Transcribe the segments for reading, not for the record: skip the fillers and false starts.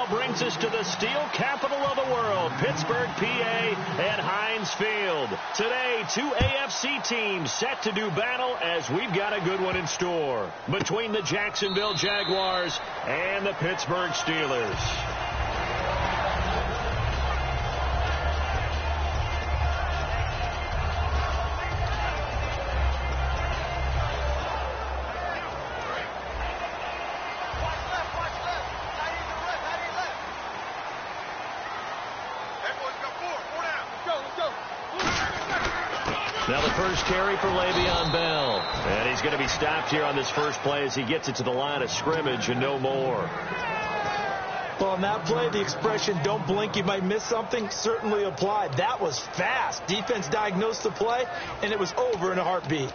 brings us to the steel capital of the world, Pittsburgh, PA, at Heinz Field. Today, two AFC teams set to do battle as we've got a good one in store between the Jacksonville Jaguars and the Pittsburgh Steelers. Now the first carry for Le'Veon Bell. And he's going to be stopped here on this first play as he gets it to the line of scrimmage and no more. Well, on that play, the expression, don't blink, you might miss something, certainly applied. That was fast. Defense diagnosed the play, and it was over in a heartbeat.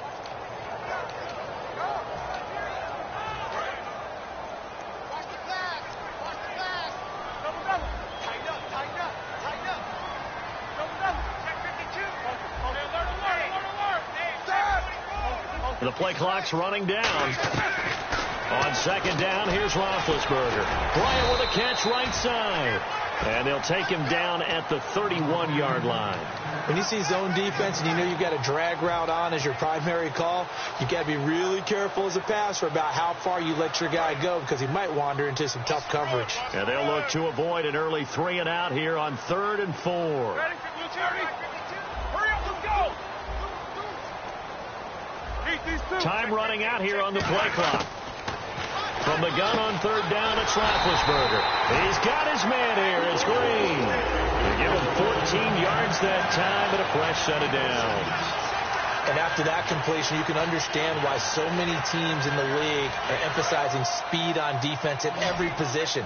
The play clock's running down. On second down, here's Roethlisberger. Bryant with a catch right side. And they'll take him down at the 31-yard line. When you see zone defense and you know you've got a drag route on as your primary call, you've got to be really careful as a passer about how far you let your guy go because he might wander into some tough coverage. And they'll look to avoid an early 3 and out here on 3rd and 4. Time running out here on the play clock. From the gun on 3rd down, it's Roethlisberger. He's got his man here. It's Green. They give him 14 yards that time and a fresh set of downs. And after that completion, you can understand why so many teams in the league are emphasizing speed on defense at every position.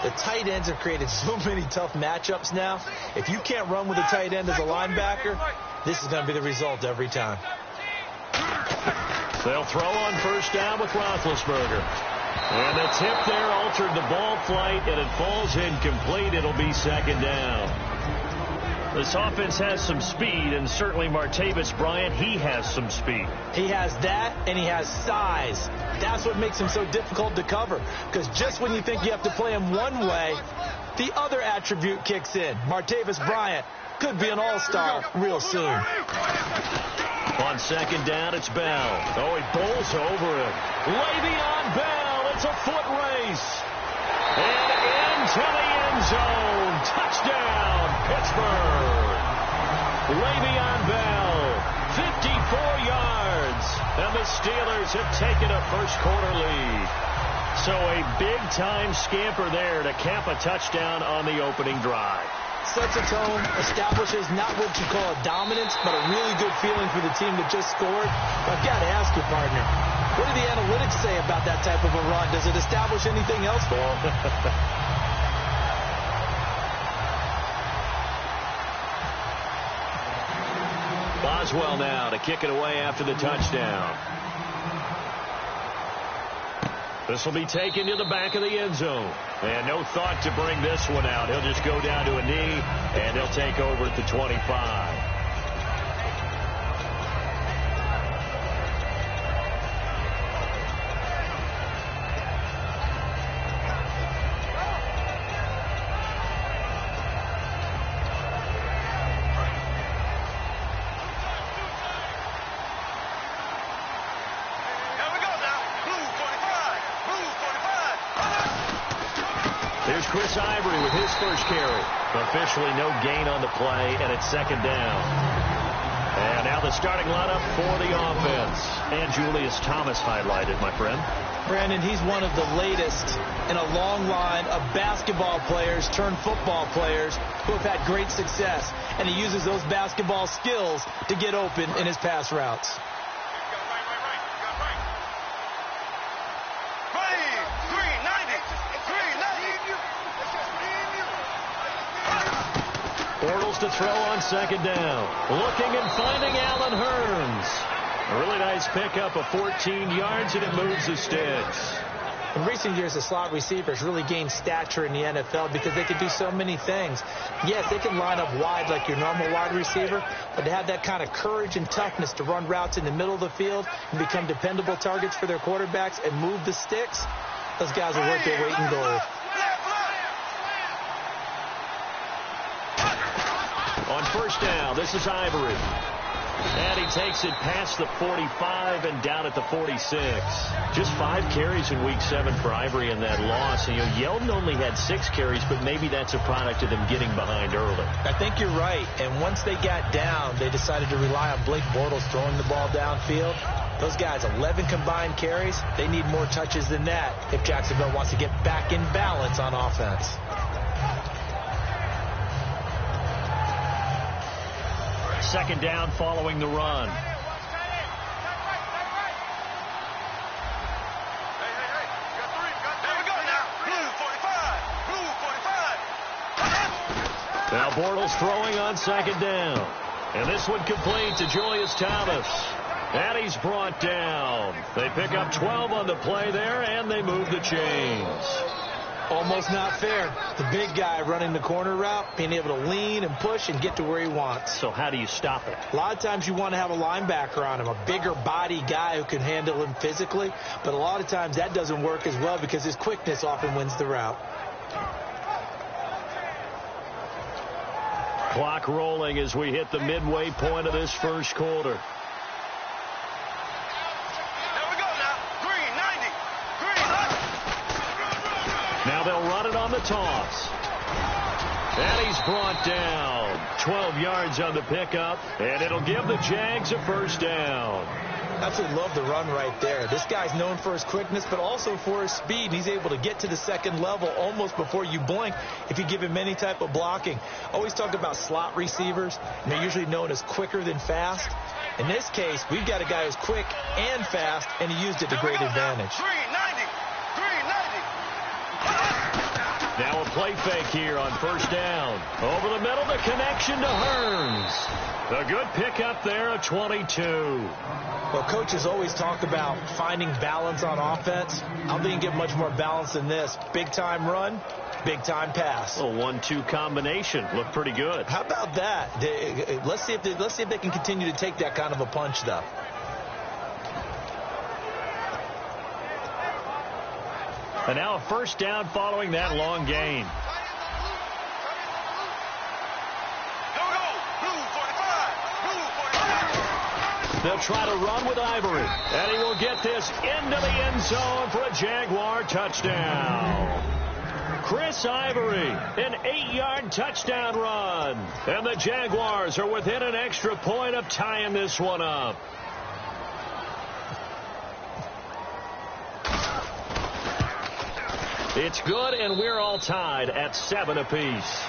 The tight ends have created so many tough matchups now. If you can't run with a tight end as a linebacker, this is going to be the result every time. They'll throw on 1st down with Roethlisberger. And the tip there altered the ball flight, and it falls incomplete. It'll be 2nd down. This offense has some speed, and certainly Martavis Bryant, he has some speed. He has that, and he has size. That's what makes him so difficult to cover, because just when you think you have to play him one way, the other attribute kicks in. Martavis Bryant could be an all-star real soon. On 2nd down, it's Bell. Oh, he bowls over him. Le'Veon Bell, it's a foot race. And into the end zone. Touchdown, Pittsburgh. Le'Veon Bell, 54 yards. And the Steelers have taken a first-quarter lead. So a big-time scamper there to cap a touchdown on the opening drive. Sets a tone, establishes not what you call a dominance, but a really good feeling for the team that just scored. I've got to ask you, partner, what do the analytics say about that type of a run? Does it establish anything else for them? Boswell now to kick it away after the touchdown. This will be taken to the back of the end zone. And no thought to bring this one out. He'll just go down to a knee, and he'll take over at the 25. Here's Chris Ivory with his first carry. Officially no gain on the play, and it's 2nd down. And now the starting lineup for the offense. And Julius Thomas highlighted, my friend. Brandon, he's one of the latest in a long line of basketball players turned football players who have had great success. And he uses those basketball skills to get open in his pass routes. Bortles to throw on 2nd down. Looking and finding Allen Hurns. A really nice pickup of 14 yards, and it moves the sticks. In recent years, the slot receivers really gained stature in the NFL because they can do so many things. Yes, they can line up wide like your normal wide receiver, but to have that kind of courage and toughness to run routes in the middle of the field and become dependable targets for their quarterbacks and move the sticks, those guys are worth their weight in gold. On first down, this is Ivory. And he takes it past the 45 and down at the 46. Just 5 carries in Week 7 for Ivory in that loss. And, Yeldon only had 6 carries, but maybe that's a product of them getting behind early. I think you're right. And once they got down, they decided to rely on Blake Bortles throwing the ball downfield. Those guys, 11 combined carries, they need more touches than that if Jacksonville wants to get back in balance on offense. Second down following the run. Now Bortles throwing on second down. And this one complete to Julius Thomas. And he's brought down. They pick up 12 on the play there, and they move the chains. Almost not fair. The big guy running the corner route, being able to lean and push and get to where he wants. So how do you stop it? A lot of times you want to have a linebacker on him, a bigger body guy who can handle him physically. But a lot of times that doesn't work as well because his quickness often wins the route. Clock rolling as we hit the midway point of this first quarter. Now they'll run it on the toss. And he's brought down. 12 yards on the pickup, and it'll give the Jags a first down. Absolutely love the run right there. This guy's known for his quickness, but also for his speed. And he's able to get to the second level almost before you blink if you give him any type of blocking. Always talk about slot receivers, and they're usually known as quicker than fast. In this case, we've got a guy who's quick and fast, and he used it to great advantage. Now a play fake here on first down. Over the middle, the connection to Hearns. A good pickup there of 22. Well, coaches always talk about finding balance on offense. I don't think you can get much more balance than this. Big-time run, big-time pass. A 1-2 combination. Looked pretty good. How about that? Let's see if they can continue to take that kind of a punch, though. And now a first down following that long gain. They'll try to run with Ivory. And he will get this into the end zone for a Jaguar touchdown. Chris Ivory, an 8-yard touchdown run. And the Jaguars are within an extra point of tying this one up. It's good, and we're all tied at 7 apiece.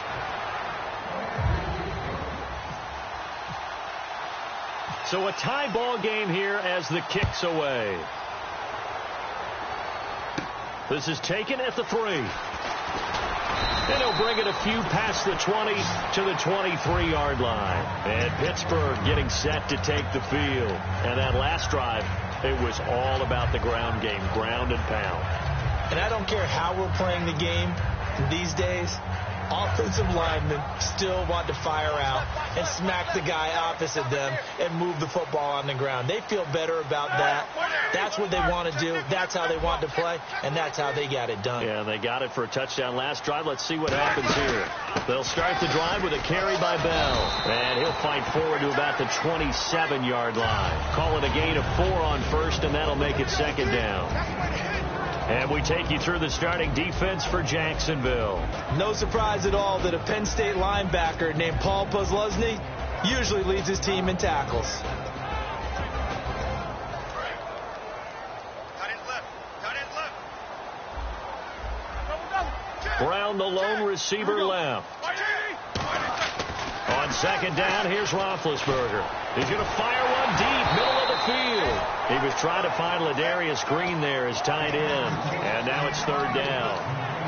So a tie ball game here as the kick's away. This is taken at the 3. And he'll bring it a few past the 20 to the 23-yard line. And Pittsburgh getting set to take the field. And that last drive, it was all about the ground game, ground and pound. And I don't care how we're playing the game these days, offensive linemen still want to fire out and smack the guy opposite them and move the football on the ground. They feel better about that. That's what they want to do. That's how they want to play, and that's how they got it done. Yeah, they got it for a touchdown last drive. Let's see what happens here. They'll start the drive with a carry by Bell, and he'll fight forward to about the 27-yard line. Call it a gain of 4 on first, and that'll make it second down. And we take you through the starting defense for Jacksonville. No surprise at all that a Penn State linebacker named Paul Posluszny usually leads his team in tackles. Brown, the lone receiver, left. On second down, here's Roethlisberger. He's going to fire one deep, middle of the field. He was trying to find Ladarius Green there as tight end. And now it's third down.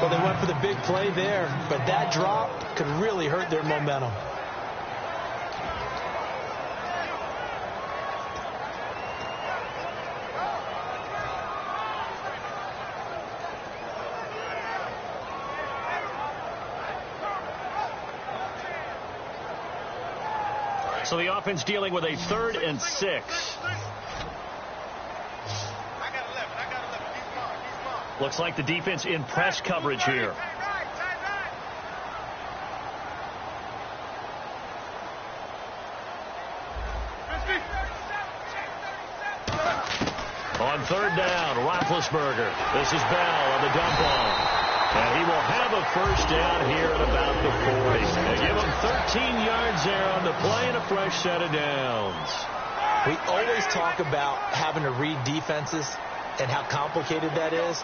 Well, they went for the big play there, but that drop could really hurt their momentum. So the offense dealing with a 3rd and 6. Looks like the defense in press coverage here. third down, Roethlisberger. This is Bell on the dump off. And he will have a first down here at about the 40. They give him 13 yards there on the play and a fresh set of downs. We always talk about having to read defenses and how complicated that is.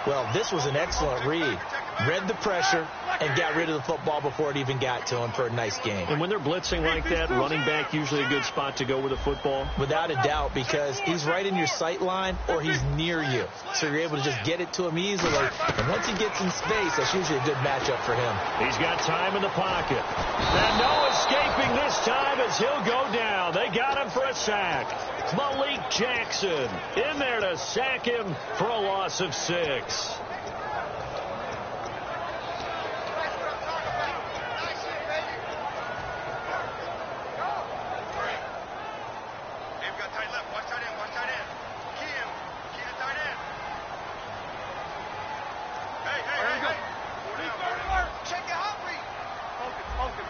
Well, this was an excellent read. Read the pressure and got rid of the football before it even got to him for a nice game. And when they're blitzing like that, running back usually a good spot to go with the football? Without a doubt, because he's right in your sight line or he's near you. So you're able to just get it to him easily. And once he gets in space, that's usually a good matchup for him. He's got time in the pocket. And no escaping this time as he'll go down. They got him for a sack. Malik Jackson in there to sack him for a loss of 6.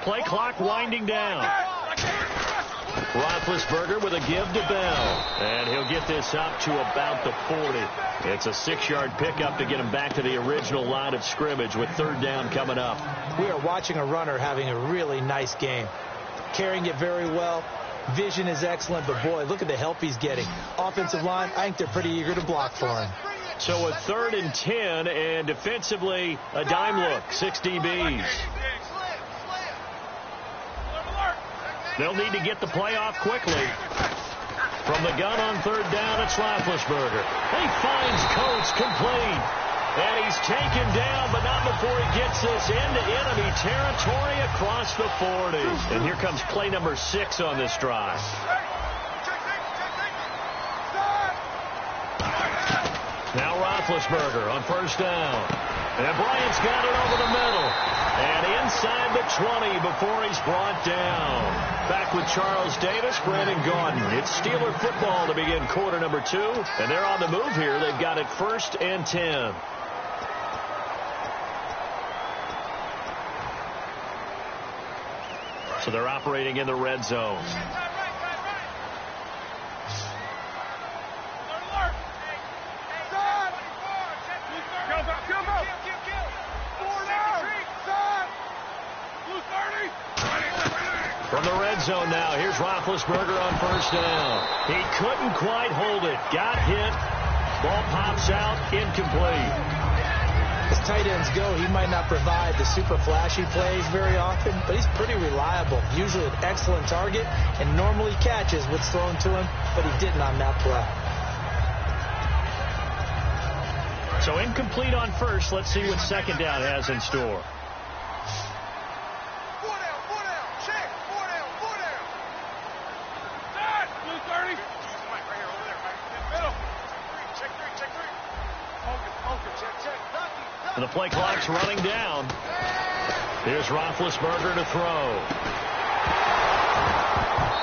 Play clock winding down. Roethlisberger with a give to Bell. And he'll get this up to about the 40. It's a 6-yard pickup to get him back to the original line of scrimmage with third down coming up. We are watching a runner having a really nice game. Carrying it very well. Vision is excellent, but boy, look at the help he's getting. Offensive line, I think they're pretty eager to block for him. So a 3rd and 10, and defensively a dime look, 6 DBs. They'll need to get the play off quickly. From the gun on third down, it's Roethlisberger. He finds Coates complete. And he's taken down, but not before he gets this into enemy territory across the 40. And here comes play number 6 on this drive. Now Roethlisberger on first down. And Bryant's got it over the middle. And inside the 20 before he's brought down. Back with Charles Davis, Brandon Gaudin. It's Steeler football to begin quarter number 2. And they're on the move here. They've got it 1st and 10. So they're operating in the red zone. From the red zone now, here's Roethlisberger on first down. He couldn't quite hold it. Got hit. Ball pops out, incomplete. As tight ends go, he might not provide the super flashy plays very often, but he's pretty reliable. Usually an excellent target, and normally catches what's thrown to him, but he didn't on that play. So incomplete on first. Let's see what second down has in store. The play clock's running down. Here's Roethlisberger to throw.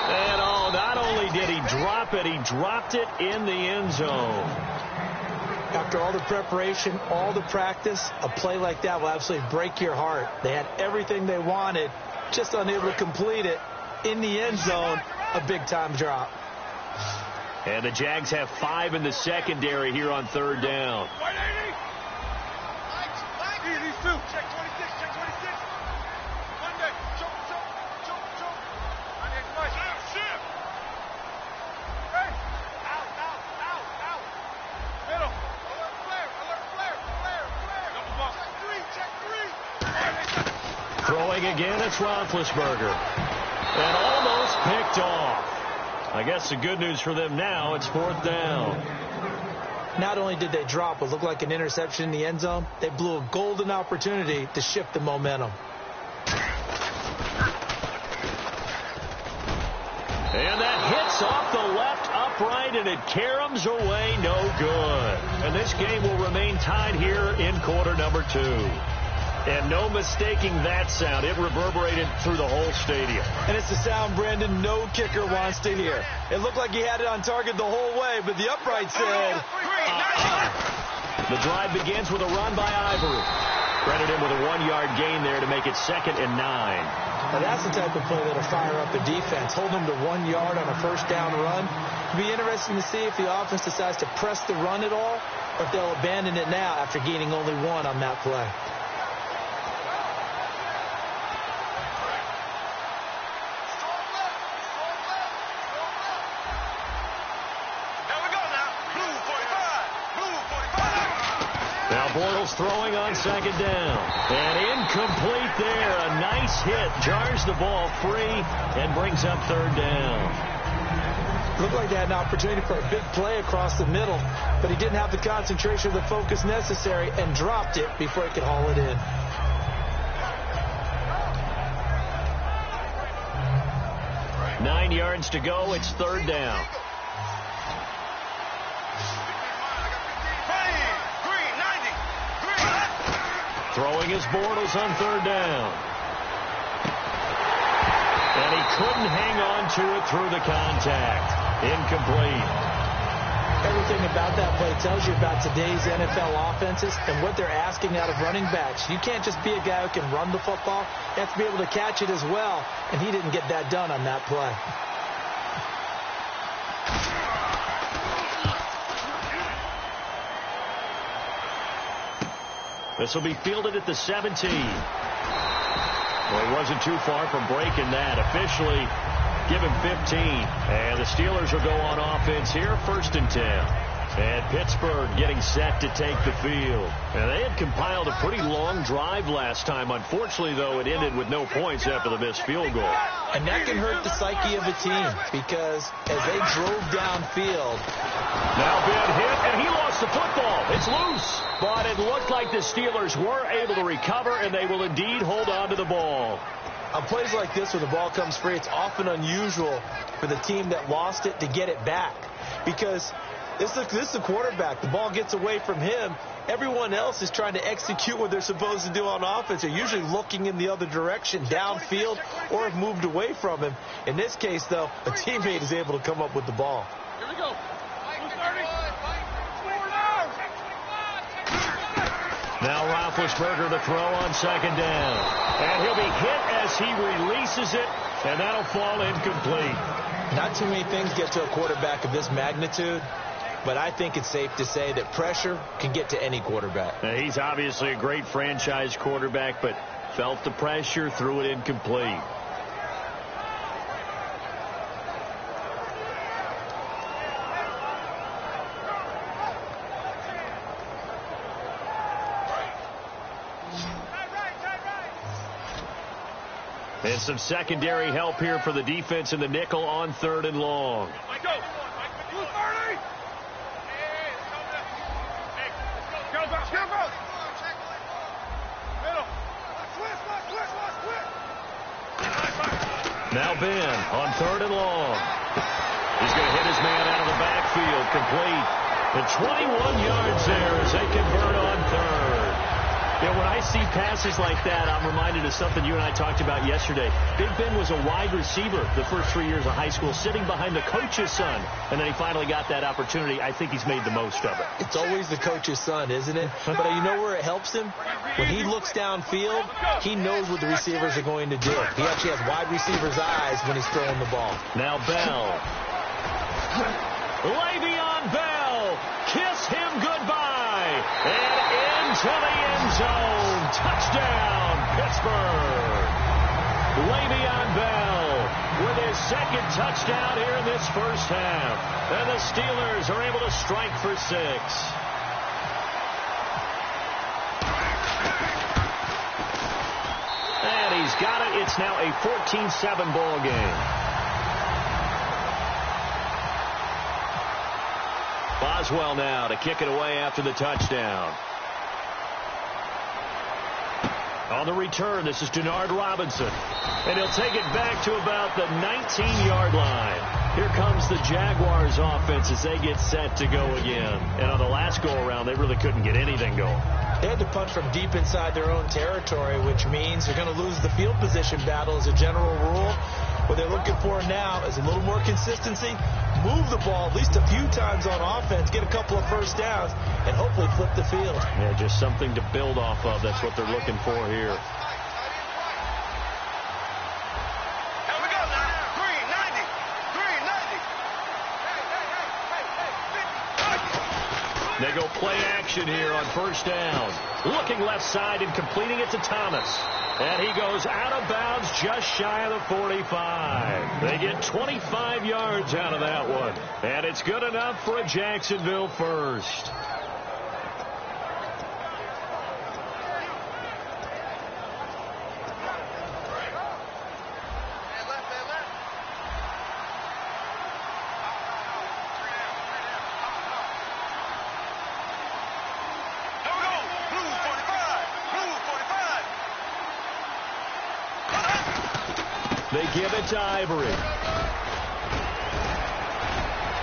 And not only did he drop it, he dropped it in the end zone. After all the preparation, all the practice, a play like that will absolutely break your heart. They had everything they wanted, just unable to complete it. In the end zone, a big-time drop. And the Jags have 5 in the secondary here on third down. Check 26, check 26. Monday, choke. Nice. Shift. Hey. Out. Middle. Alert flare. Double ball. Check 3. Throwing again, it's Roethlisberger. And almost picked off. I guess the good news for them now, it's 4th down. Not only did they drop what looked like an interception in the end zone, they blew a golden opportunity to shift the momentum. And that hits off the left upright, and it caroms away, no good. And this game will remain tied here in quarter number 2. And no mistaking that sound. It reverberated through the whole stadium. And it's the sound Brandon no kicker wants to hear. It looked like he had it on target the whole way, but the upright said... The drive begins with a run by Ivory. Credit him with a 1-yard gain there to make it 2nd and 9. Now that's the type of play that'll fire up the defense. Hold them to 1 yard on a first down run. It'll be interesting to see if the offense decides to press the run at all, or if they'll abandon it now after gaining only 1 on that play. Bortles throwing on 2nd down. And incomplete there. A nice hit. Jars the ball free and brings up 3rd down. Looked like they had an opportunity for a big play across the middle, but he didn't have the concentration or the focus necessary and dropped it before he could haul it in. Nine yards to go. It's 3rd down. Throwing his Bortles on 3rd down. And he couldn't hang on to it through the contact. Incomplete. Everything about that play tells you about today's NFL offenses and what they're asking out of running backs. You can't just be a guy who can run the football. You have to be able to catch it as well, and he didn't get that done on that play. This will be fielded at the 17. Well, he wasn't too far from breaking that. Officially, give him 15. And the Steelers will go on offense here, 1st and 10. And Pittsburgh getting set to take the field. And they had compiled a pretty long drive last time. Unfortunately, though, it ended with no points after the missed field goal. And that can hurt the psyche of a team because as they drove downfield. Now Ben hit, and he lost the football. It's loose. But it looked like the Steelers were able to recover, and they will indeed hold on to the ball. On plays like this where the ball comes free, it's often unusual for the team that lost it to get it back. Because this is the quarterback. The ball gets away from him. Everyone else is trying to execute what they're supposed to do on offense. They're usually looking in the other direction, downfield, or have moved away from him. In this case, though, a teammate is able to come up with the ball. Here we go. Now Roethlisberger to throw on 2nd down. And he'll be hit as he releases it, and that'll fall incomplete. Not too many things get to a quarterback of this magnitude, but I think it's safe to say that pressure can get to any quarterback. Now, he's obviously a great franchise quarterback, but felt the pressure, threw it incomplete. And some secondary help here for the defense in the nickel on 3rd and long. Now Ben on 3rd and long. He's going to hit his man out of the backfield. Complete. And 21 yards there as they convert on 3rd. Yeah, when I see passes like that, I'm reminded of something you and I talked about yesterday. Big Ben was a wide receiver the first 3 years of high school, sitting behind the coach's son. And then he finally got that opportunity. I think he's made the most of it. It's always the coach's son, isn't it? But you know where it helps him? When he looks downfield, he knows what the receivers are going to do. He actually has wide receivers' eyes when he's throwing the ball. Now Bell. Le'Veon Bell. Kiss him goodbye. And into the end zone. Touchdown, Pittsburgh. Le'Veon Bell with his 2nd touchdown here in this first half. And the Steelers are able to strike for 6. And he's got it. It's now a 14-7 ball game. Boswell now to kick it away after the touchdown. On the return, this is Denard Robinson. And he'll take it back to about the 19-yard line. Here comes the Jaguars offense as they get set to go again. And on the last go-around, they really couldn't get anything going. They had to punt from deep inside their own territory, which means they're going to lose the field position battle as a general rule. What they're looking for now is a little more consistency, move the ball at least a few times on offense, get a couple of first downs, and hopefully flip the field. Yeah, just something to build off of. That's what they're looking for here. Here we go now. Green, 90. Green, 90. They go play action here on first down. Looking left side and completing it to Thomas. And he goes out of bounds just shy of the 45. They get 25 yards out of that one. And it's good enough for a Jacksonville first. They give it to Ivory.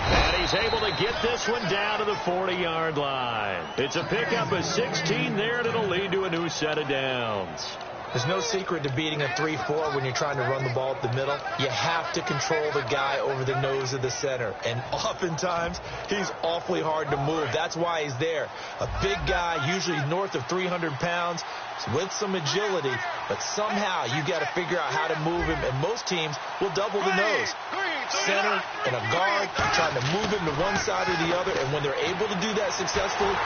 And he's able to get this one down to the 40-yard line. It's a pickup of 16 there, and it'll lead to a new set of downs. There's no secret to beating a 3-4 when you're trying to run the ball up the middle. You have to control the guy over the nose of the center. And oftentimes, he's awfully hard to move. That's why he's there. A big guy, usually north of 300 pounds, with some agility. But somehow, you got to figure out how to move him. And most teams will double the nose. Center and a guard trying to move him to one side or the other. And when they're able to do that successfully,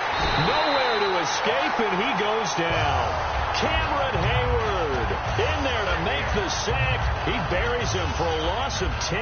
nowhere to escape, and he goes down. Cameron Hayward in there to make the sack. He buries him for a loss of 10.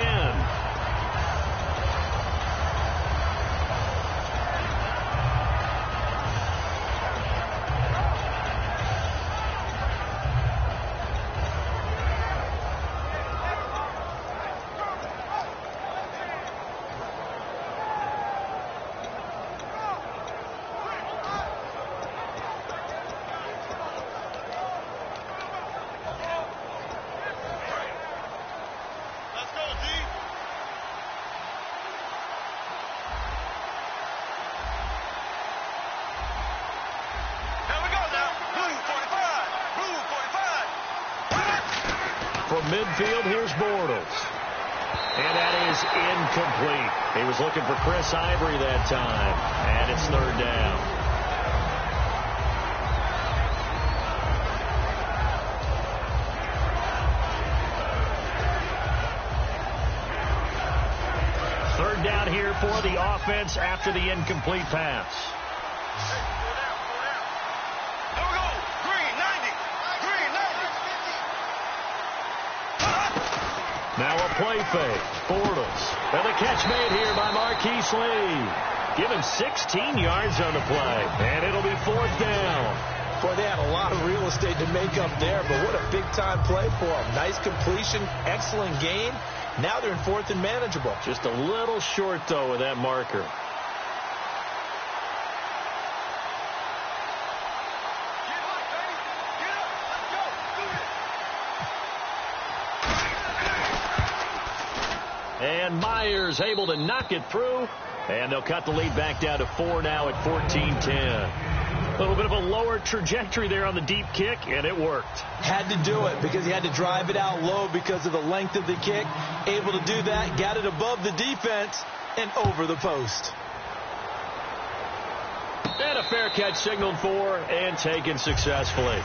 From midfield, here's Bortles. And that is incomplete. He was looking for Chris Ivory that time. And it's third down. Third down here for the offense after the incomplete pass. Now a play fake. Bortles. And the catch made here by Marquise Lee. Give him 16 yards on the play. And it'll be fourth down. Boy, they had a lot of real estate to make up there, but what a big-time play for them. Nice completion, excellent gain. Now they're in fourth and manageable. Just a little short, though, with that marker. And Myers able to knock it through. And they'll cut the lead back down to 4 now at 14-10. A little bit of a lower trajectory there on the deep kick, and it worked. Had to do it because he had to drive it out low because of the length of the kick. Able to do that, got it above the defense and over the post. And a fair catch signaled for and taken successfully.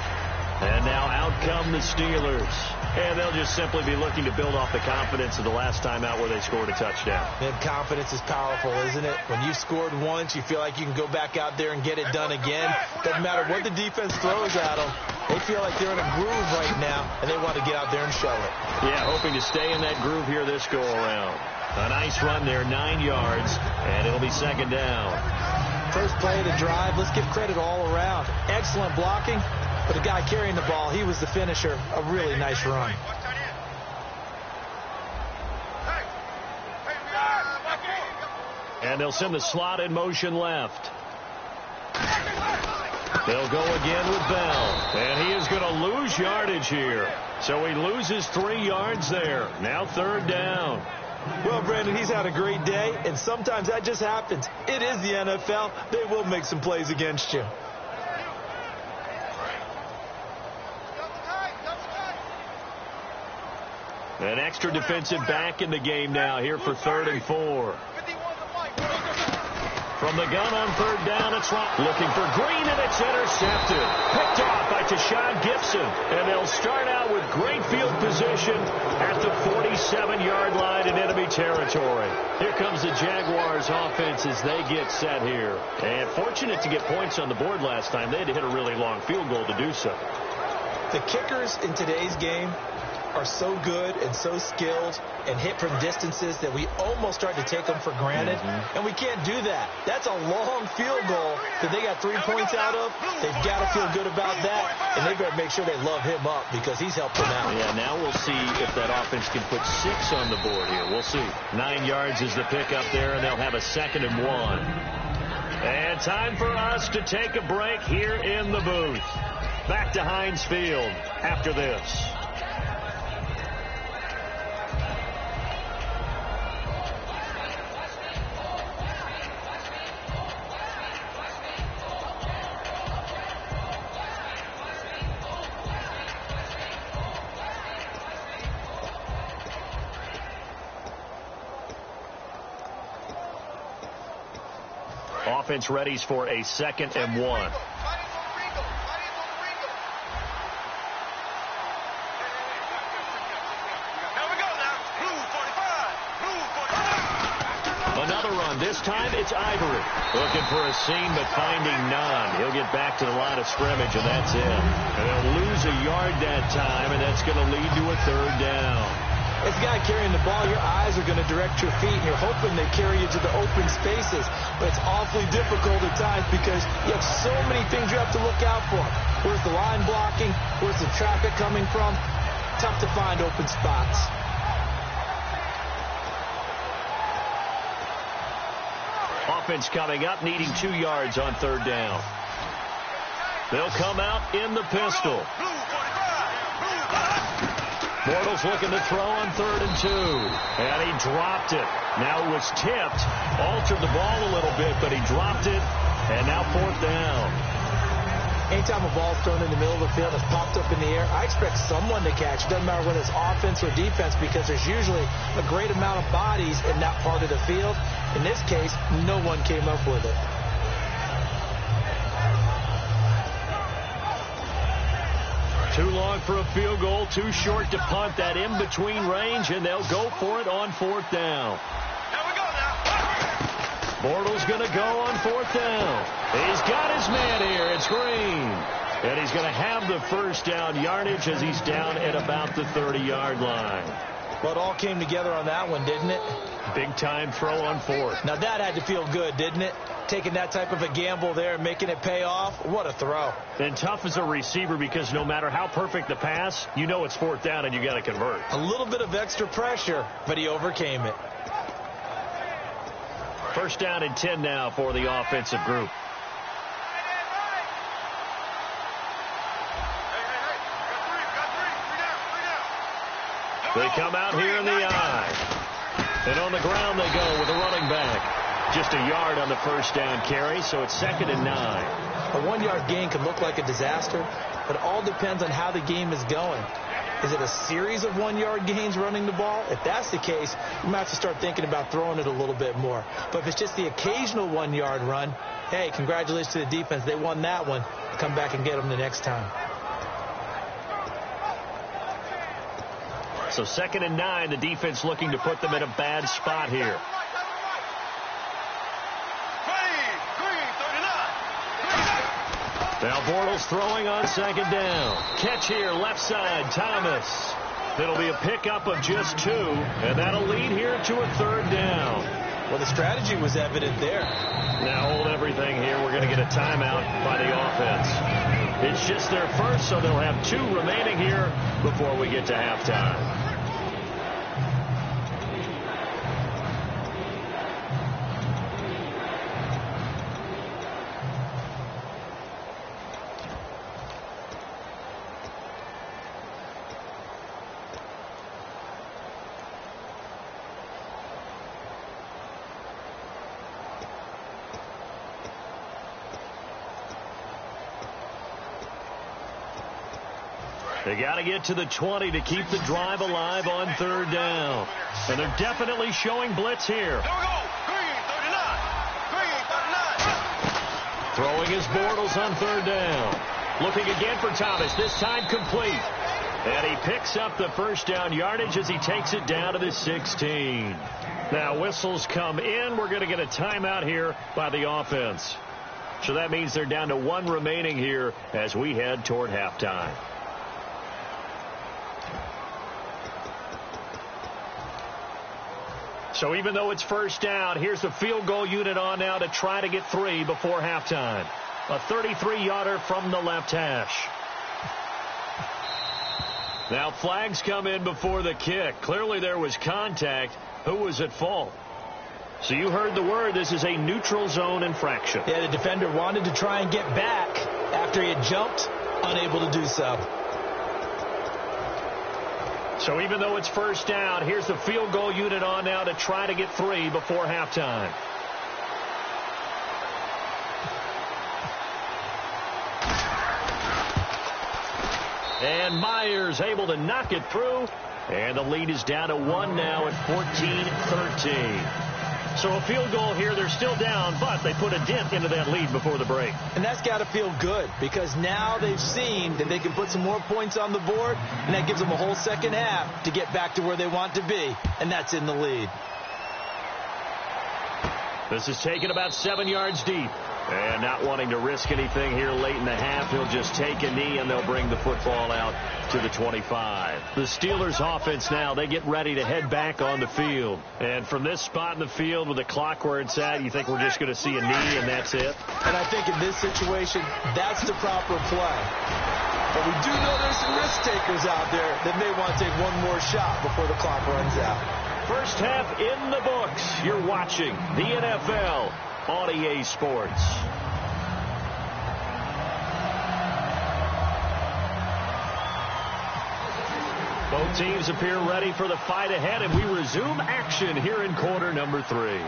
And now out come the Steelers. And they'll just simply be looking to build off the confidence of the last time out where they scored a touchdown. And confidence is powerful, isn't it? When you've scored once, you feel like you can go back out there and get it done again. Doesn't matter what the defense throws at them. They feel like they're in a groove right now, and they want to get out there and show it. Yeah, hoping to stay in that groove here this go-around. A nice run there, 9 yards, and it'll be second down. First play of the drive, let's give credit all around. Excellent blocking. But the guy carrying the ball, he was the finisher. A really nice run. And they'll send the slot in motion left. They'll go again with Bell. And he is going to lose yardage here. So he loses 3 yards there. Now third down. Well, Brandon, he's had a great day, and sometimes that just happens. It is the NFL. They will make some plays against you. An extra defensive back in the game now here for 3rd and 4. From the gun on 3rd down, it's looking for Green, and it's intercepted. Picked off by Tashawn Gibson. And they'll start out with great field position at the 47-yard line in enemy territory. Here comes the Jaguars offense as they get set here. And fortunate to get points on the board last time. They had to hit a really long field goal to do so. The kickers in today's game are so good and so skilled and hit from distances that we almost start to take them for granted. And we can't do that. That's a long field goal that they got 3 points out of. They've got to feel good about that, and they better make sure they love him up because he's helped them out. Yeah, now we'll see if that offense can put 6 on the board here. We'll see. 9 yards is the pickup there, and they'll have a 2nd and 1. And time for us to take a break here in the booth. Back to Heinz Field after this. Offense readies for a 2nd and 1. Another run. This time it's Ivory. Looking for a seam, but finding none. He'll get back to the line of scrimmage, and that's it. And they'll lose a yard that time, and that's going to lead to a 3rd down. As a guy carrying the ball, your eyes are going to direct your feet, and you're hoping they carry you to the open spaces. But it's awfully difficult at times because you have so many things you have to look out for. Where's the line blocking? Where's the traffic coming from? Tough to find open spots. Offense coming up, needing 2 yards on 3rd down. They'll come out in the pistol. Bortles looking to throw on 3rd and 2. And he dropped it. Now it was tipped. Altered the ball a little bit, but he dropped it. And now 4th down. Anytime a ball's thrown in the middle of the field that's popped up in the air, I expect someone to catch. It doesn't matter whether it's offense or defense because there's usually a great amount of bodies in that part of the field. In this case, no one came up with it. Too long for a field goal, too short to punt. That in-between range, and they'll go for it on 4th down. Here we go now. Bortles going to go on 4th down. He's got his man here. It's Green. And he's going to have the 1st down yardage as he's down at about the 30-yard line. Well, it all came together on that one, didn't it? Big-time throw on 4th. Now, that had to feel good, didn't it? Taking that type of a gamble there and making it pay off. What a throw. And tough as a receiver because no matter how perfect the pass, you know it's 4th down and you got to convert. A little bit of extra pressure, but he overcame it. 1st down and 10 now for the offensive group. They come out here in the eye. And on the ground they go with a running back. Just a yard on the 1st down carry, so it's 2nd and 9. A 1-yard gain could look like a disaster, but it all depends on how the game is going. Is it a series of 1-yard gains running the ball? If that's the case, you might have to start thinking about throwing it a little bit more. But if it's just the occasional 1-yard run, hey, congratulations to the defense. They won that one. Come back and get them the next time. So 2nd and 9, the defense looking to put them in a bad spot here. Now Bortles throwing on 2nd down. Catch here, left side, Thomas. It'll be a pickup of just 2, and that'll lead here to a 3rd down. Well, the strategy was evident there. Now hold everything here. We're going to get a timeout by the offense. It's just their first, so they'll have 2 remaining here before we get to halftime. They got to get to the 20 to keep the drive alive on 3rd down. And they're definitely showing blitz here. There we go. Green, 39. Green, 39. Throwing his Bortles on 3rd down. Looking again for Thomas, this time complete. And he picks up the first down yardage as he takes it down to the 16. Now whistles come in. We're going to get a timeout here by the offense. So that means they're down to 1 remaining here as we head toward halftime. So even though it's first down, here's the field goal unit on now to try to get 3 before halftime. A 33-yarder from the left hash. Now flags come in before the kick. Clearly there was contact. Who was at fault? So you heard the word. This is a neutral zone infraction. Yeah, the defender wanted to try and get back after he had jumped, unable to do so. So even though it's first down, here's the field goal unit on now to try to get 3 before halftime. And Myers able to knock it through. And the lead is down to 1 now at 14-13. So a field goal here. They're still down, but they put a dent into that lead before the break. And that's got to feel good because now they've seen that they can put some more points on the board, and that gives them a whole second half to get back to where they want to be, and that's in the lead. This is taken about 7 yards deep. And not wanting to risk anything here late in the half, he'll just take a knee and they'll bring the football out to the 25. The Steelers offense now, they get ready to head back on the field. And from this spot in the field with the clock where it's at, you think we're just going to see a knee and that's it? And I think in this situation, that's the proper play. But we do know there's some risk takers out there that may want to take one more shot before the clock runs out. First half in the books. You're watching the NFL on EA Sports. Both teams appear ready for the fight ahead, and we resume action here in quarter number 3.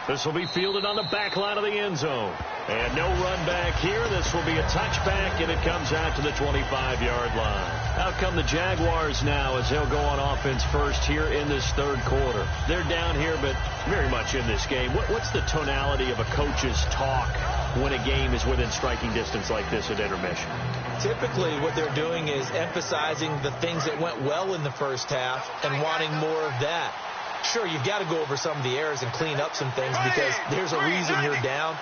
This will be fielded on the back line of the end zone. And no run back here. This will be a touchback, and it comes out to the 25-yard line. Out come the Jaguars now as they'll go on offense first here in this 3rd quarter. They're down here, but very much in this game. What's the tonality of a coach's talk when a game is within striking distance like this at intermission? Typically, what they're doing is emphasizing the things that went well in the first half and wanting more of that. Sure, you've got to go over some of the errors and clean up some things because there's a reason you're down.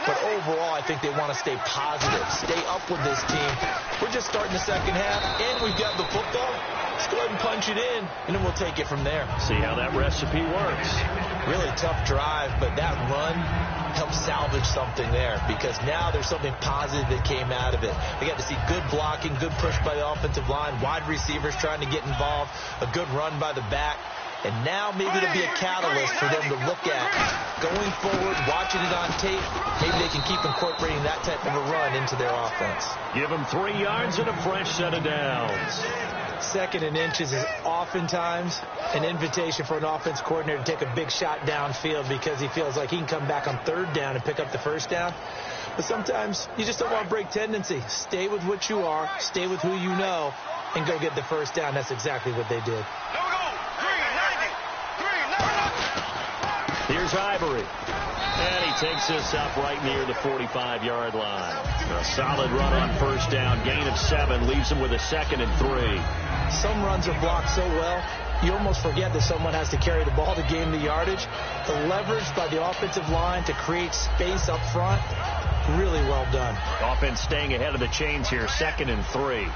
But overall, I think they want to stay positive, stay up with this team. We're just starting the second half, and we've got the football. Let's go ahead and punch it in, and then we'll take it from there. See how that recipe works. Really tough drive, but that run helped salvage something there because now there's something positive that came out of it. They got to see good blocking, good push by the offensive line, wide receivers trying to get involved, a good run by the back. And now maybe it'll be a catalyst for them to look at going forward, watching it on tape. Maybe they can keep incorporating that type of a run into their offense. Give them 3 yards and a fresh set of downs. 2nd and inches is oftentimes an invitation for an offense coordinator to take a big shot downfield because he feels like he can come back on 3rd down and pick up the first down. But sometimes you just don't want to break tendency. Stay with what you are, stay with who you know, and go get the first down. That's exactly what they did. Here's Ivory. And he takes this up right near the 45-yard line. A solid run on first down. Gain of 7 leaves him with a 2nd and 3. Some runs are blocked so well, you almost forget that someone has to carry the ball to gain the yardage. The leverage by the offensive line to create space up front, really well done. Offense staying ahead of the chains here. 2nd and 3.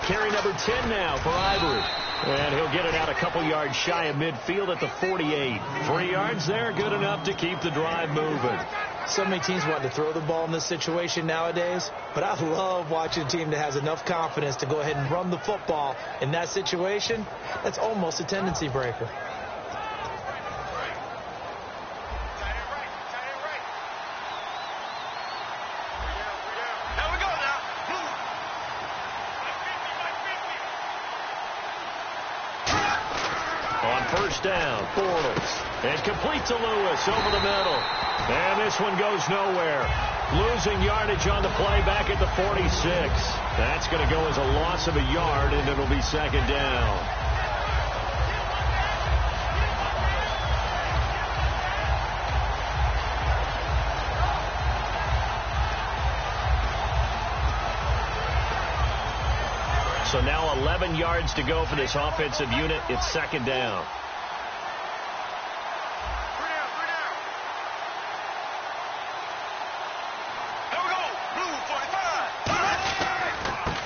Carry number 10 now for Ivory. And he'll get it out a couple yards shy of midfield at the 48. 3 yards there, good enough to keep the drive moving. So many teams want to throw the ball in this situation nowadays, but I love watching a team that has enough confidence to go ahead and run the football in that situation. That's almost a tendency breaker. first down. Bortles. And complete to Lewis over the middle. And this one goes nowhere. Losing yardage on the play back at the 46. That's going to go as a loss of a yard, and it'll be second down. So now 11 yards to go for this offensive unit. It's second down.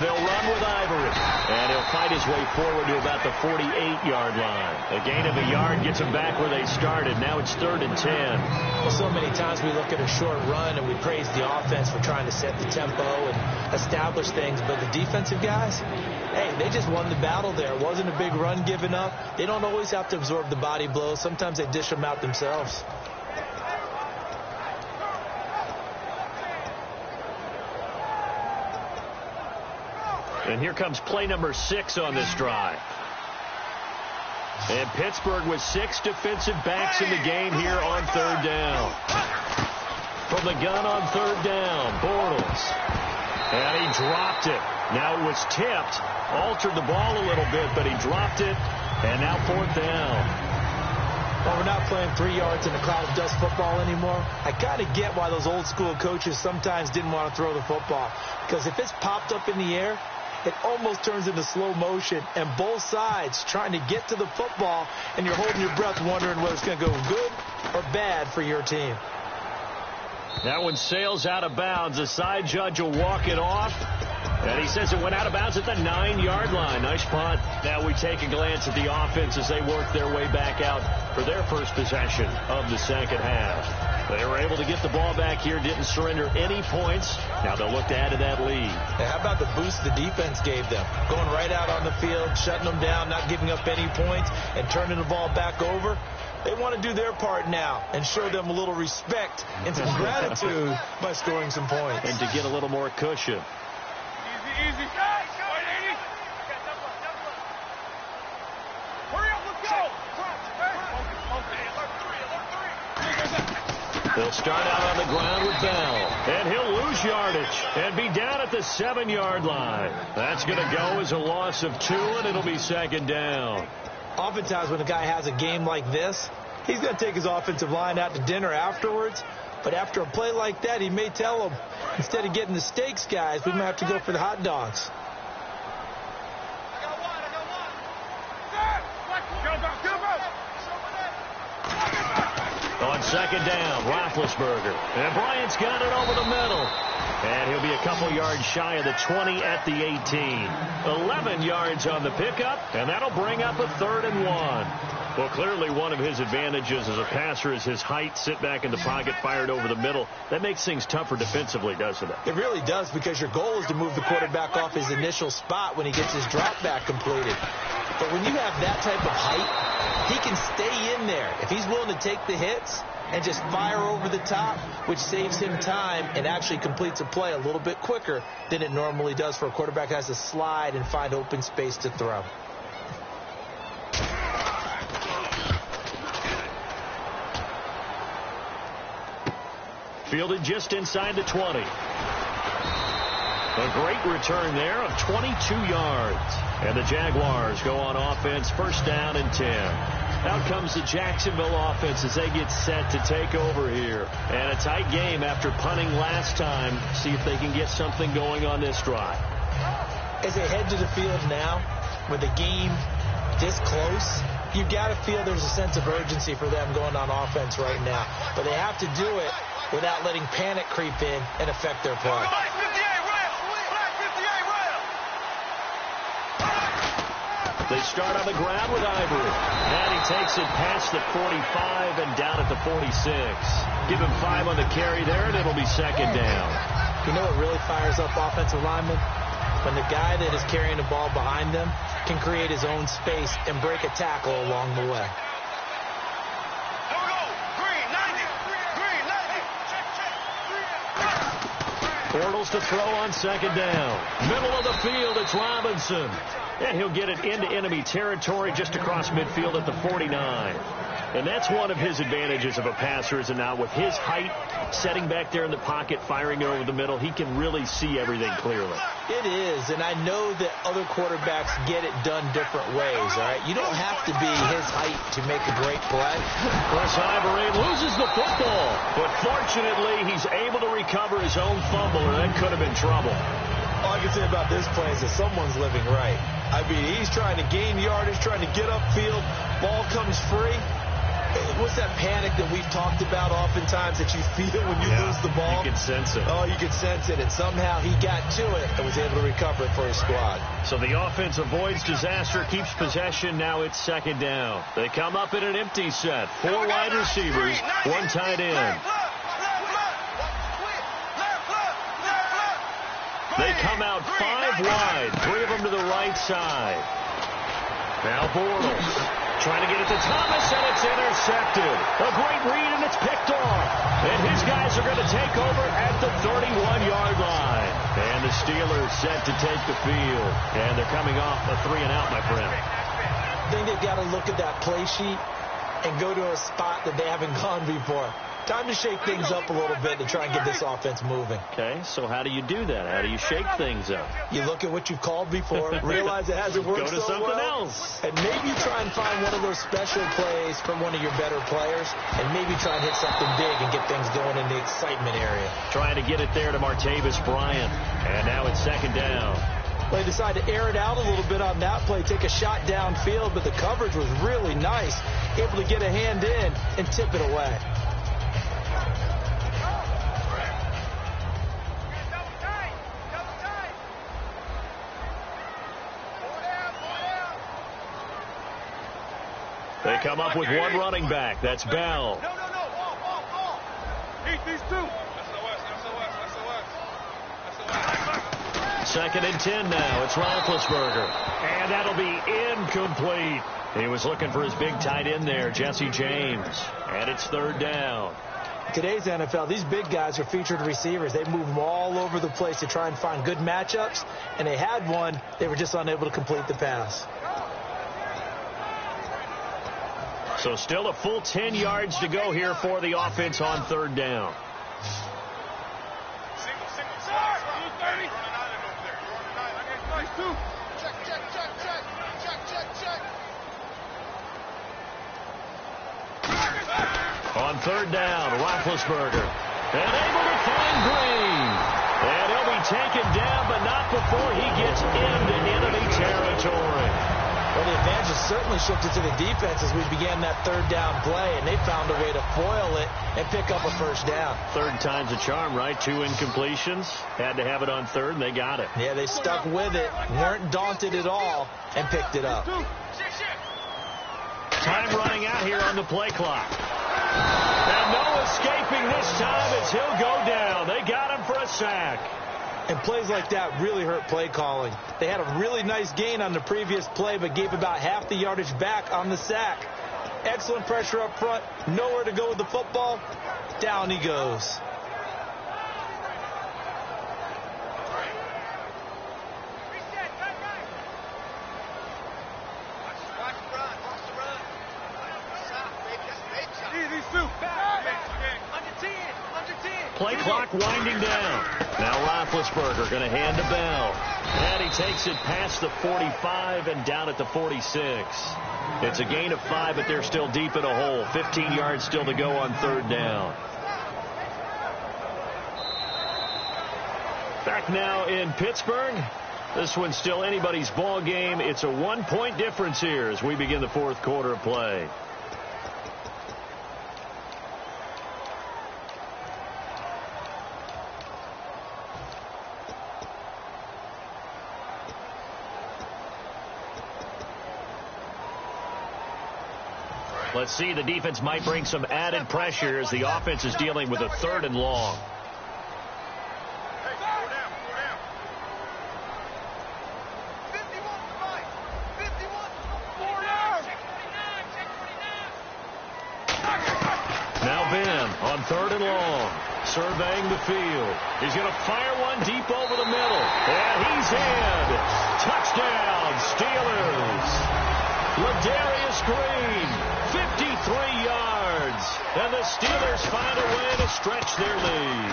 They'll run with Ivory. And he'll fight his way forward to about the 48-yard line. A gain of a yard gets him back where they started. Now it's 3rd and 10. Well, so many times we look at a short run and we praise the offense for trying to set the tempo and establish things. But the defensive guys, hey, they just won the battle there. It wasn't a big run given up. They don't always have to absorb the body blows. Sometimes they dish them out themselves. And here comes play number 6 on this drive. And Pittsburgh with 6 defensive backs in the game here on 3rd down. From the gun on 3rd down, Bortles. And he dropped it. Now it was tipped. Altered the ball a little bit, but he dropped it. And now 4th down. Well, we're not playing 3 yards in a cloud of dust football anymore. I kind of get why those old school coaches sometimes didn't want to throw the football. Because if it's popped up in the air, it almost turns into slow motion, and both sides trying to get to the football, and you're holding your breath wondering whether it's going to go good or bad for your team. That one sails out of bounds. The side judge will walk it off, and he says it went out of bounds at the 9-yard line. Nice punt. Now we take a glance at the offense as they work their way back out for their first possession of the second half. They were able to get the ball back here, didn't surrender any points. Now they'll look to add to that lead. Hey, how about the boost the defense gave them? Going right out on the field, shutting them down, not giving up any points, and turning the ball back over. They want to do their part now and show them a little respect and some gratitude by scoring some points. And to get a little more cushion. Easy. Hurry up, let's go. They'll start out on the ground with Bell. And he'll lose yardage and be down at the 7-yard line. That's going to go as a loss of 2, and it'll be second down. Oftentimes when a guy has a game like this, he's going to take his offensive line out to dinner afterwards. But after a play like that, he may tell them, instead of getting the steaks, guys, we might have to go for the hot dogs. On second down, Roethlisberger. And Bryant's got it over the middle. And he'll be a couple yards shy of the 20 at the 18. 11 yards on the pickup, and that'll bring up a 3rd and 1. Well, clearly one of his advantages as a passer is his height. Sit back in the pocket, fired over the middle. That makes things tougher defensively, doesn't it? It really does, because your goal is to move the quarterback off his initial spot when he gets his drop back completed. But when you have that type of height, he can stay in there. If he's willing to take the hits and just fire over the top, which saves him time and actually completes a play a little bit quicker than it normally does for a quarterback who has to slide and find open space to throw. Fielded just inside the 20. A great return there of 22 yards. And the Jaguars go on offense, first down and 10. Out comes the Jacksonville offense as they get set to take over here. And a tight game after punting last time. See if they can get something going on this drive. As they head to the field now, with the game this close, you've got to feel there's a sense of urgency for them going on offense right now. But they have to do it without letting panic creep in and affect their play. They start on the ground with Ivory. And he takes it past the 45 and down at the 46. Give him 5 on the carry there, and it'll be second down. You know what really fires up offensive linemen? When the guy that is carrying the ball behind them can create his own space and break a tackle along the way. Bortles to throw on second down. Middle of the field, it's Robinson. And he'll get it into enemy territory just across midfield at the 49. And that's one of his advantages of a passer, is now with his height, setting back there in the pocket, firing it over the middle, he can really see everything clearly. It is, and I know that other quarterbacks get it done different ways, all right? You don't have to be his height to make a great play. Chris Ivory loses the football, but fortunately he's able to recover his own fumble, or that could have been trouble. All I can say about this play is that someone's living right. I mean, he's trying to gain yardage, trying to get upfield. Ball comes free. What's that panic that we've talked about oftentimes that you feel when you lose the ball? You can sense it. Oh, you can sense it. And somehow he got to it and was able to recover it for his squad. So the offense avoids disaster, keeps possession. Now it's second down. They come up in an empty set. 4 wide receivers, 1 tight end. They come out 5 wide, 3 of them to the right side. Now Bortles trying to get it to Thomas, and it's intercepted. A great read, and it's picked off. And his guys are going to take over at the 31-yard line. And the Steelers set to take the field. And they're coming off a 3-and-out, my friend. I think they've got to look at that play sheet and go to a spot that they haven't gone before. Time to shake things up a little bit to try and get this offense moving. Okay, so how do you do that? How do you shake things up? You look at what you've called before, realize it hasn't worked so well. Go to something else. And maybe try and find one of those special plays from one of your better players, and maybe try and hit something big and get things going in the excitement area. Trying to get it there to Martavis Bryant. And now it's second down. They decided to air it out a little bit on that play, take a shot downfield, but the coverage was really nice, able to get a hand in and tip it away. They come up with 1 running back. That's Bell. No. Ball. These 2. Second and 10 now. It's Roethlisberger. And that'll be incomplete. He was looking for his big tight end there, Jesse James. And it's third down. Today's NFL, these big guys are featured receivers. They move them all over the place to try and find good matchups. And they had one. They were just unable to complete the pass. So still a full 10 yards to go here for the offense on third down. On third down, Roethlisberger. And able to find Green. And he'll be taken down, but not before he gets into enemy territory. Well, the advantage has certainly shifted to the defense as we began that third down play, and they found a way to foil it and pick up a first down. Third time's a charm, right? 2 incompletions. Had to have it on third, and they got it. Yeah, they stuck with it, weren't daunted at all, and picked it up. Time running out here on the play clock. And no escaping this time as he'll go down. They got him for a sack. And plays like that really hurt play calling. They had a really nice gain on the previous play, but gave about half the yardage back on the sack. Excellent pressure up front. Nowhere to go with the football. Down he goes. Play clock winding down. Now Roethlisberger going to hand to Bell. And he takes it past the 45 and down at the 46. It's a gain of 5, but they're still deep in a hole. 15 yards still to go on third down. Back now in Pittsburgh. This one's still anybody's ball game. It's a 1-point difference here as we begin the fourth quarter of play. Let's see, the defense might bring some added pressure as the offense is dealing with a 3rd and long. Now Ben on 3rd and long. surveying the field. He's going to fire one deep over the middle. And he's in. Touchdown, Steelers. Ladarius Green, 53 yards. And the Steelers find a way to stretch their lead.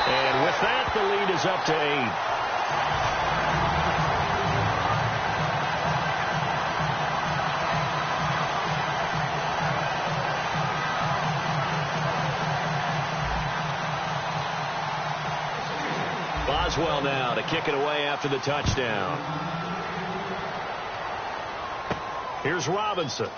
And with that, the lead is up to 8. Boswell now to kick it away after the touchdown. Here's Robinson.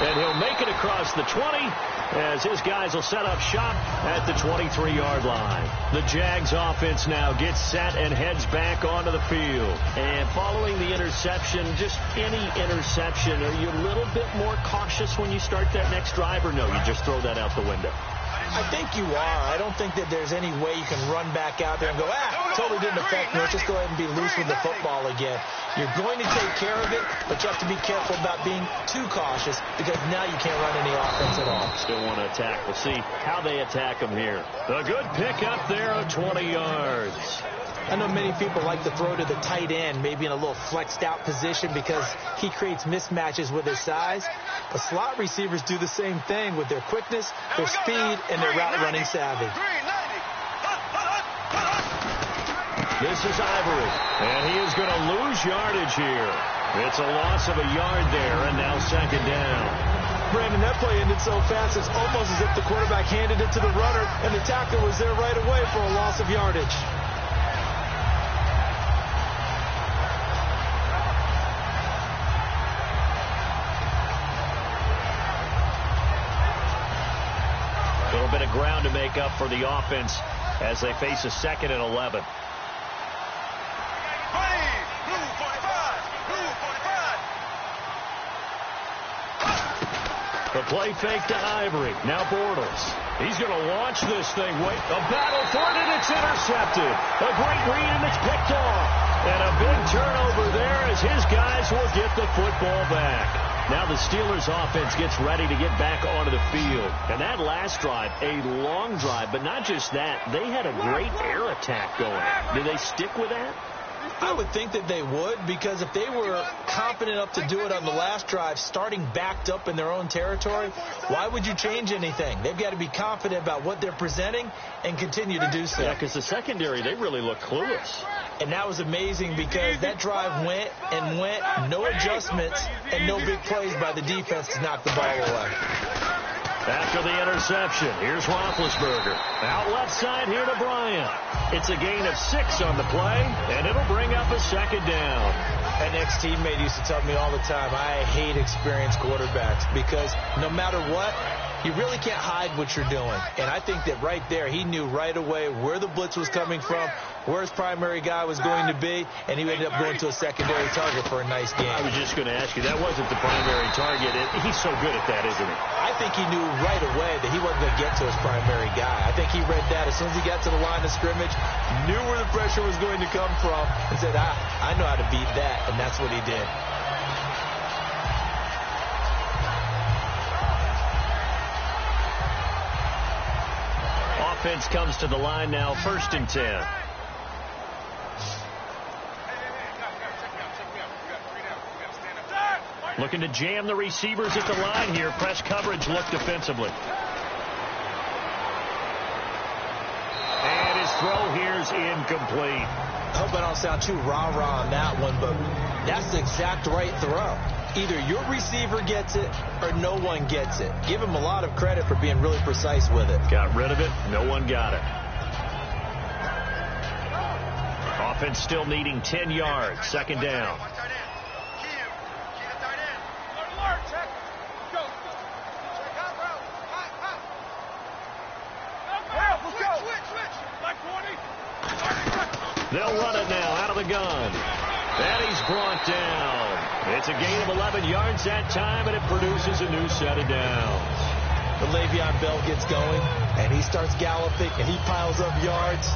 And he'll make it across the 20 as his guys will set up shop at the 23-yard line. The Jags offense now gets set and heads back onto the field. And following the interception, just any interception, are you a little bit more cautious when you start that next drive, or no, you just throw that out the window? I think you are. I don't think that there's any way you can run back out there and go, totally didn't affect me. Let's just go ahead and be loose with the football again. You're going to take care of it, but you have to be careful about being too cautious because now you can't run any offense at all. Still want to attack. We'll see how they attack them here. A good pick up there of 20 yards. I know many people like to throw to the tight end, maybe in a little flexed out position because he creates mismatches with his size. But slot receivers do the same thing with their quickness, their speed, and their route running savvy. This is Ivory, and he is going to lose yardage here. It's a loss of a yard there, and now second down. Brandon, that play ended so fast, it's almost as if the quarterback handed it to the runner, and the tackler was there right away for a loss of yardage. A little bit of ground to make up for the offense as they face a 2nd and 11. The play fake to Ivory. Now Bortles. He's going to launch this thing. Wait, a battle for it, and it's intercepted. A great read, and it's picked off. And a big turnover there as his guys will get the football back. Now the Steelers offense gets ready to get back onto the field. And that last drive, a long drive, but not just that. They had a great air attack going. Did they stick with that? I would think that they would, because if they were confident enough to do it on the last drive, starting backed up in their own territory, why would you change anything? They've got to be confident about what they're presenting and continue to do so. Yeah, because the secondary, they really look clueless. And that was amazing because that drive went and went, no adjustments, and no big plays by the defense to knock the ball away. After the interception, here's Roethlisberger. Out left side here to Bryant. It's a gain of 6 on the play, and it'll bring up a second down. An ex-teammate used to tell me all the time, I hate experienced quarterbacks because no matter what, you really can't hide what you're doing. And I think that right there, he knew right away where the blitz was coming from, where his primary guy was going to be, and he ended up going to a secondary target for a nice game. I was just going to ask you, that wasn't the primary target. He's so good at that, isn't he? I think he knew right away that he wasn't going to get to his primary guy. I think he read that as soon as he got to the line of scrimmage, knew where the pressure was going to come from, and said, I know how to beat that, and that's what he did. Offense comes to the line now, 1st and 10. Looking to jam the receivers at the line here. Press coverage look defensively. And his throw here's incomplete. I hope I don't sound too rah-rah on that one, but that's the exact right throw. Either your receiver gets it or no one gets it. Give him a lot of credit for being really precise with it. Got rid of it. No one got it. Offense still needing 10 yards. 2nd down. They'll run it now out of the gun. And he's brought down. It's a gain of 11 yards that time, and it produces a new set of downs. The Le'Veon Bell gets going, and he starts galloping, and he piles up yards.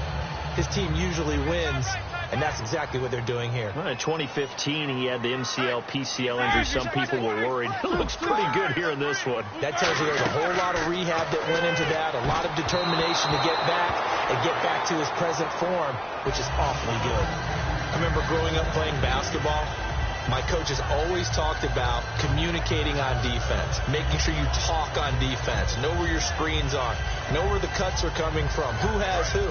His team usually wins, And that's exactly what they're doing here. Well, in 2015, he had the MCL, PCL injury. Some people were worried. He looks pretty good here in this one. That tells you there's a whole lot of rehab that went into that, a lot of determination to get back and get back to his present form, which is awfully good. I remember growing up playing basketball. My coaches always talked about communicating on defense, making sure you talk on defense, know where your screens are, know where the cuts are coming from, who has who.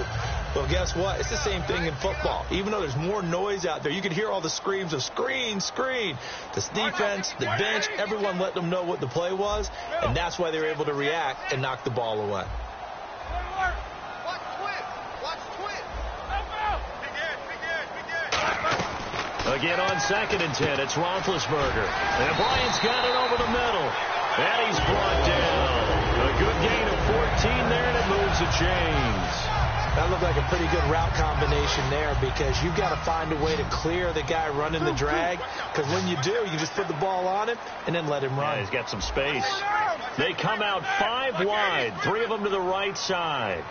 Well, guess what? It's the same thing in football. Even though there's more noise out there, you can hear all the screams of screen, screen. This defense, the bench, everyone let them know what the play was, and that's why they were able to react and knock the ball away. Again on 2nd and 10, it's Roethlisberger. And Bryant's got it over the middle. And he's brought down. A good gain of 14 there, and it moves the chains. That looked like a pretty good route combination there because you've got to find a way to clear the guy running the drag. Because when you do, you just put the ball on him and then let him run. Yeah, he's got some space. They come out 5 wide, 3 of them to the right side.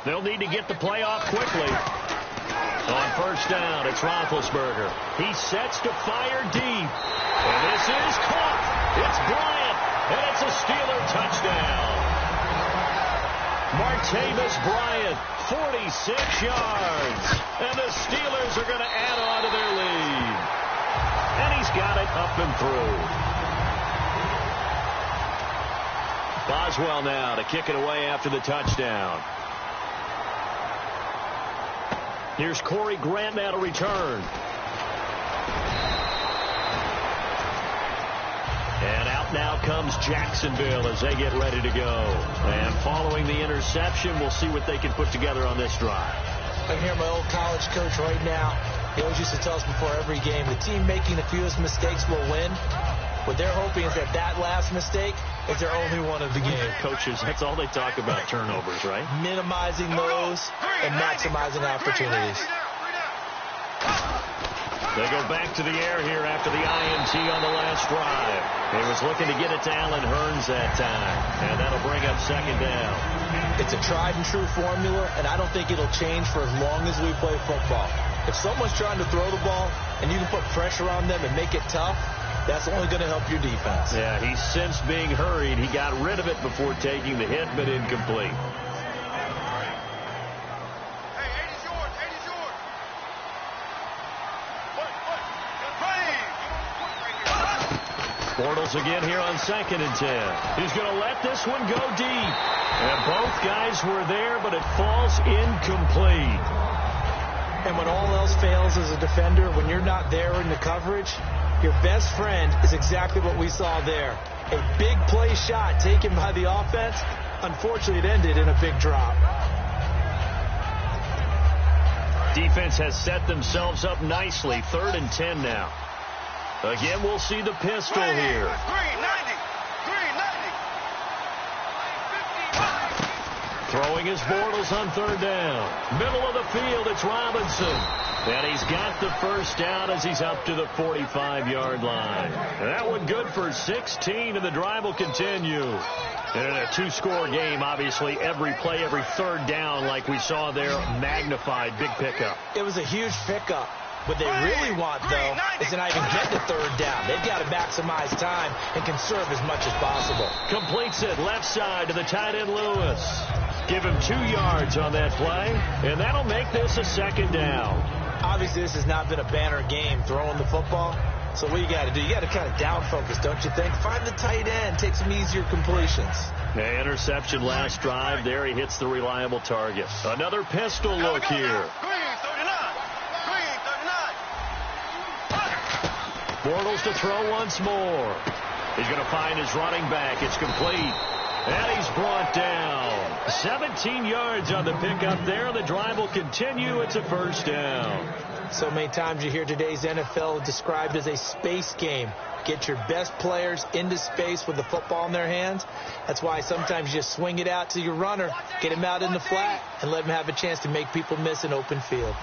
They'll need to get the play off quickly. On 1st down, it's Roethlisberger. He sets to fire deep. And this is caught. It's Bryant. And it's a Steeler touchdown. Martavis Bryant, 46 yards. And the Steelers are going to add on to their lead. And he's got it up and through. Boswell now to kick it away after the touchdown. Here's Corey Grant now to return. And out now comes Jacksonville as they get ready to go. And following the interception, we'll see what they can put together on this drive. I can hear my old college coach right now. He always used to tell us before every game, the team making the fewest mistakes will win. What they're hoping is that last mistake is their only one of the game. Coaches, that's all they talk about, turnovers, right? Minimizing those and maximizing opportunities. They go back to the air here after the INT on the last drive. He was looking to get it to Allen Hurns that time, and that'll bring up 2nd down. It's a tried-and-true formula, and I don't think it'll change for as long as we play football. If someone's trying to throw the ball and you can put pressure on them and make it tough, that's only going to help your defense. Yeah, he's since being hurried. He got rid of it before taking the hit, but incomplete. Bortles again here on 2nd and 10. He's going to let this one go deep. And both guys were there, but it falls incomplete. And when all else fails as a defender, when you're not there in the coverage, your best friend is exactly what we saw there. A big play shot taken by the offense. Unfortunately, it ended in a big drop. Defense has set themselves up nicely. 3rd and 10 now. Again, we'll see the pistol here. Throwing his Bortles on 3rd down. Middle of the field, it's Robinson. And he's got the 1st down as he's up to the 45-yard line. And that one good for 16, and the drive will continue. And in a 2-score game, obviously, every play, every 3rd down, like we saw there, magnified, big pickup. It was a huge pickup. What they really want, though, is to not even get to 3rd down. They've got to maximize time and conserve as much as possible. Completes it left side to the tight end, Lewis. Give him 2 yards on that play, and that'll make this a 2nd down. Obviously, this has not been a banner game throwing the football. So what you got to do, you got to kind of down focus, don't you think? Find the tight end, take some easier completions. The interception last drive. There he hits the reliable target. Another pistol look here. Bortles to throw once more. He's going to find his running back. It's complete. And he's brought down. 17 yards on the pickup there. The drive will continue. It's a 1st down. So many times you hear today's NFL described as a space game. Get your best players into space with the football in their hands. That's why sometimes you just swing it out to your runner, get him out in the flat, and let him have a chance to make people miss an open field.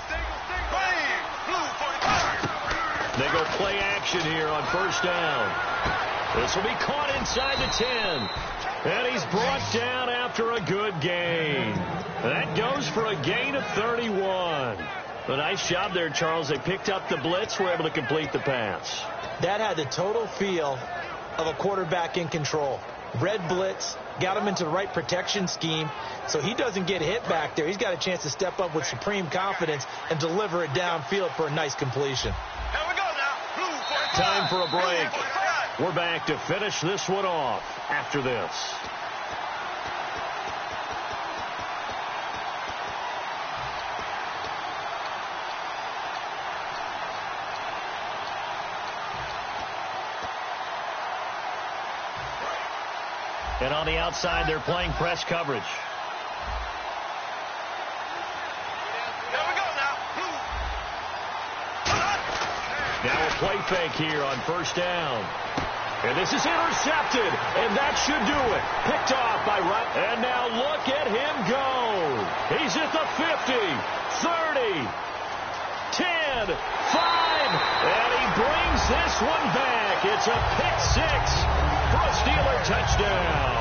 They go play action here on 1st down. This will be caught inside the 10. And he's brought down after a good gain. That goes for a gain of 31. A nice job there, Charles. They picked up the blitz, were able to complete the pass. That had the total feel of a quarterback in control. Red blitz, got him into the right protection scheme, so he doesn't get hit back there. He's got a chance to step up with supreme confidence and deliver it downfield for a nice completion. Here we go now. Blue 45. Time for a break. Blue 45. We're back to finish this one off after this. And on the outside, they're playing press coverage. Here we go now. Blue. Now a play fake here on first down. And this is intercepted, and that should do it. Picked off by Rutt. And now look at him go. He's at the 50, 30, 10, 5, and he brings this one back. It's a pick six for a Steeler touchdown.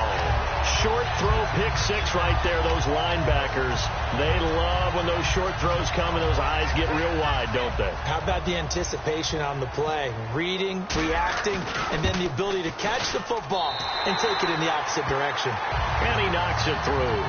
Short throw pick six right there. Those linebackers, they love when those short throws come and those eyes get real wide, don't they? How about the anticipation on the play? Reading, reacting, and then the ability to catch the football and take it in the opposite direction. And he knocks it through.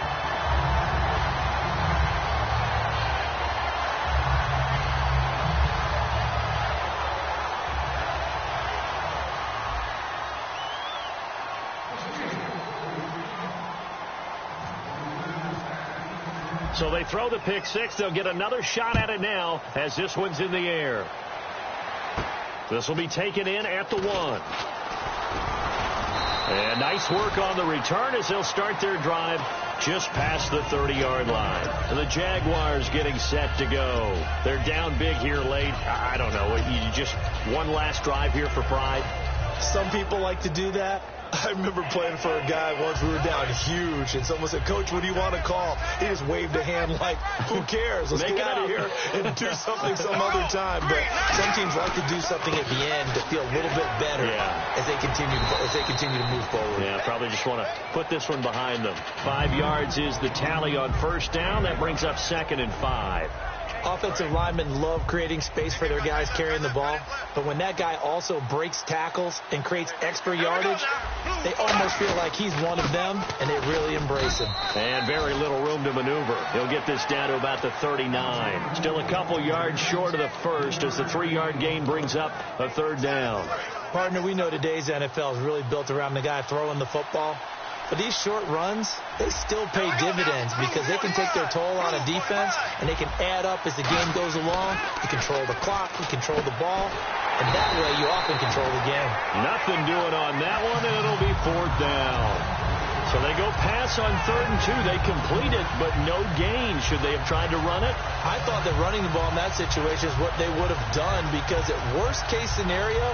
So they throw the pick six. They'll get another shot at it now as this one's in the air. This will be taken in at the 1. And nice work on the return as they'll start their drive just past the 30-yard line. And the Jaguars getting set to go. They're down big here late. I don't know. You just one last drive here for pride? Some people like to do that. I remember playing for a guy once. We were down huge, and someone said, "Coach, what do you want to call?" He just waved a hand like, "Who cares? Let's get out of here and do something some other time." But some teams like to do something at the end to feel a little bit better as they continue to move forward. Yeah, probably just want to put this one behind them. 5 yards is the tally on first down. That brings up 2nd and 5. Offensive linemen love creating space for their guys carrying the ball, but when that guy also breaks tackles and creates extra yardage, they almost feel like he's one of them, and they really embrace him. And very little room to maneuver. He'll get this down to about the 39. Still a couple yards short of the first as the 3-yard gain brings up a 3rd down. Partner, we know today's NFL is really built around the guy throwing the football. But these short runs, they still pay dividends because they can take their toll on a defense, and they can add up as the game goes along. You control the clock, you control the ball, and that way you often control the game. Nothing doing on that one, and it'll be 4th down. So they go pass on 3rd and 2. They complete it, but no gain. Should they have tried to run it? I thought that running the ball in that situation is what they would have done because at worst case scenario,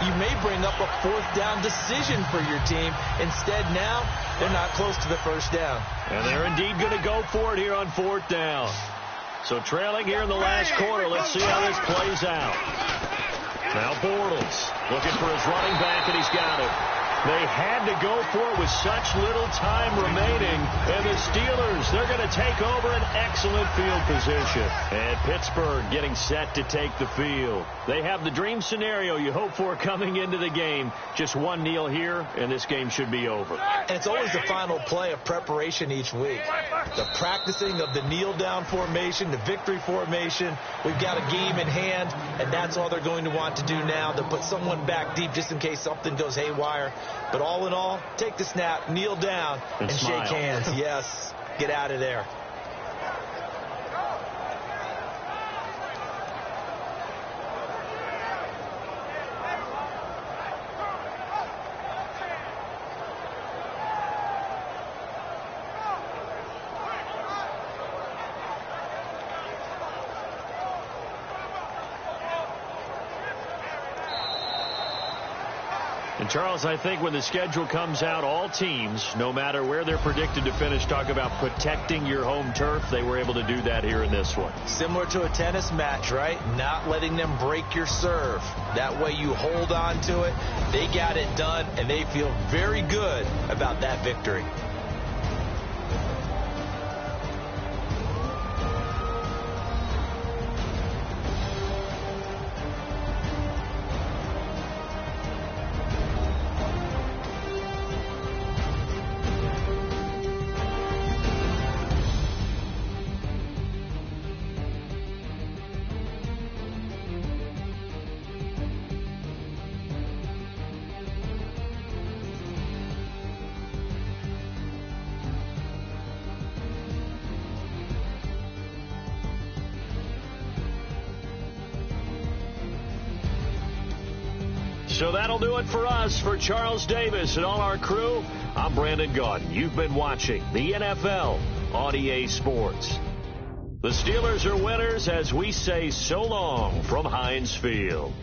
you may bring up a 4th down decision for your team. Instead, now, they're not close to the 1st down. And they're indeed going to go for it here on 4th down. So trailing here in the last quarter. Let's see how this plays out. Now Bortles looking for his running back, and he's got it. They had to go for it with such little time remaining. And the Steelers, they're going to take over an excellent field position. And Pittsburgh getting set to take the field. They have the dream scenario you hope for coming into the game. Just one kneel here, and this game should be over. And it's always the final play of preparation each week. The practicing of the kneel-down formation, the victory formation. We've got a game in hand, and that's all they're going to want to do now, to put someone back deep just in case something goes haywire. But all in all, take the snap, kneel down, and shake hands. Yes, get out of there. And, Charles, I think when the schedule comes out, all teams, no matter where they're predicted to finish, talk about protecting your home turf. They were able to do that here in this one. Similar to a tennis match, right? Not letting them break your serve. That way you hold on to it. They got it done, and they feel very good about that victory. So that'll do it for us. For Charles Davis and all our crew, I'm Brandon Gaudin. You've been watching the NFL on EA Sports. The Steelers are winners as we say so long from Heinz Field.